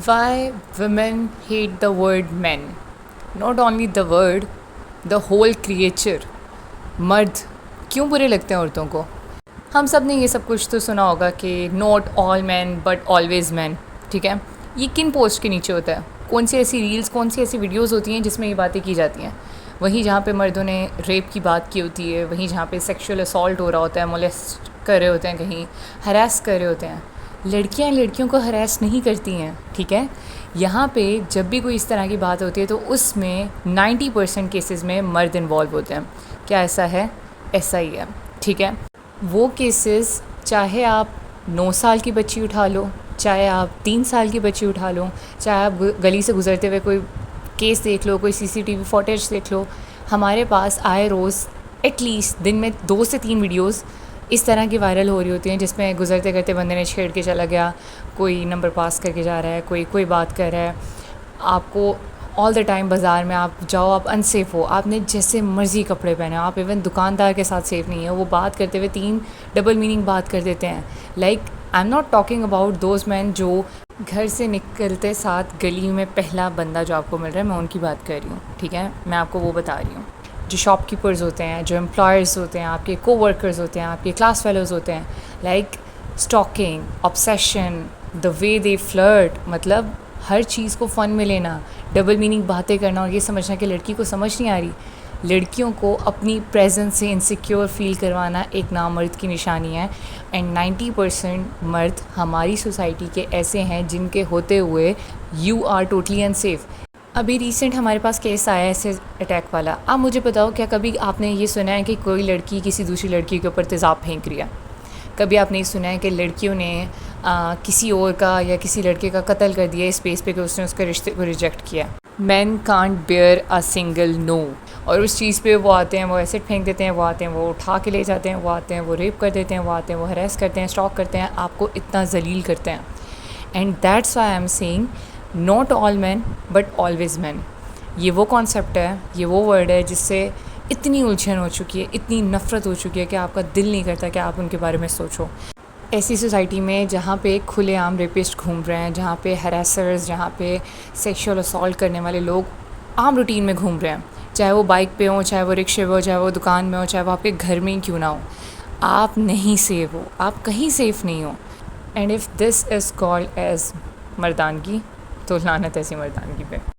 Why women hate the word men? Not only the word, the whole creature. मर्द क्यों बुरे लगते हैं औरतों को? हम सब ने ये सब कुछ तो सुना होगा कि not all man but always man, ठीक है? ये किन पोस्ट के नीचे होता है? कौन सी ऐसी रील्स, कौन सी ऐसी वीडियोज़ होती हैं जिसमें ये बातें की जाती हैं? वहीं जहाँ पे मर्दों ने रेप की बात की होती है, वहीं जहाँ पे सेक्सुअल असॉल्ट हो रहा होता है, मोलेस्ट कर रहे होते हैं, कहीं हरास कर रहे होते हैं, लड़कियां लड़कियों को हरास नहीं करती हैं, ठीक है? यहाँ पे जब भी कोई इस तरह की बात होती है तो उसमें 90% केसेस में मर्द इन्वॉल्व होते हैं। क्या ऐसा है? ऐसा ही है, ठीक है? वो केसेस चाहे आप 9 साल की बच्ची उठा लो, चाहे आप 3 साल की बच्ची उठा लो, चाहे आप गली से गुजरते हुए कोई केस देख लो, कोई सीसीटीवी फुटेज देख लो, हमारे पास आए रोज़ एटलीस्ट दिन में 2 से 3 वीडियोस इस तरह की वायरल हो रही होती हैं जिसमें गुजरते करते बंदे ने छेड़ के चला गया, कोई नंबर पास करके जा रहा है, कोई बात कर रहा है। आपको ऑल द टाइम बाज़ार में आप जाओ, आप अनसेफ़ हो, आपने जैसे मर्ज़ी कपड़े पहने हो, आप इवन दुकानदार के साथ सेफ़ नहीं है, वो बात करते हुए 3 डबल मीनिंग बात कर देते हैं। Like I am not talking about those man जो घर से निकलते साथ गली में पहला बंदा जो आपको मिल रहा है, मैं उनकी बात कर रही हूँ, ठीक है? मैं आपको वो बता रही हूँ। जो शॉपकीपर्स होते हैं, जो एम्प्लॉयर्स होते हैं, आपके कोवर्कर्स होते हैं, आपके क्लास फेलोज़ होते हैं, like stalking, obsession, the way they flirt, मतलब हर चीज़ को फ़न में लेना, डबल मीनिंग बातें करना और ये समझना कि लड़की को समझ नहीं आ रही। लड़कियों को अपनी प्रेजेंस से इनसिक्योर फील करवाना एक नामर्द की निशानी है। एंड 90% मर्द हमारी सोसाइटी के ऐसे हैं जिनके होते हुए यू आर टोटली अनसेफ। अभी रिसेंट हमारे पास केस आया है ऐसे अटैक वाला। आप मुझे बताओ, क्या कभी आपने ये सुना है कि कोई लड़की किसी दूसरी लड़की के ऊपर तेज़ाब फेंक रही है? कभी आपने सुना है कि लड़कियों ने किसी और का या किसी लड़के का कत्ल कर दिया इस बेस पे कि उसने उसके रिश्ते को रिजेक्ट किया? Man can't bear a single no. और उस चीज़ पे वो आते हैं, वो एसिड फेंक देते हैं, वो आते हैं, वो उठा के ले जाते हैं, वो आते हैं, वो रेप कर देते हैं, वो आते हैं, वो हरेस करते हैं, स्टॉक करते हैं, आपको इतना जलील करते हैं। And that's why I am saying not all man but always man. ये वो कॉन्सेप्ट है, ये वो वर्ड है जिससे इतनी उलझन हो चुकी है, इतनी नफ़रत हो चुकी है कि आपका दिल नहीं करता कि आप उनके बारे में सोचो। ऐसी सोसाइटी में जहाँ पे खुलेआम रेपिस्ट घूम रहे हैं, जहाँ पे हरासर्स, जहाँ पे सेक्सुअल असॉल्ट करने वाले लोग आम रूटीन में घूम रहे हैं, चाहे वो बाइक पे हो, चाहे वो रिक्शे पे हो, चाहे वो दुकान में हो, चाहे वो आपके घर में ही क्यों ना हो, आप नहीं सेफ हो, आप कहीं सेफ़ नहीं हो। And if this is called as मर्दानगी, तो लानत ऐसी मर्दानगी पे।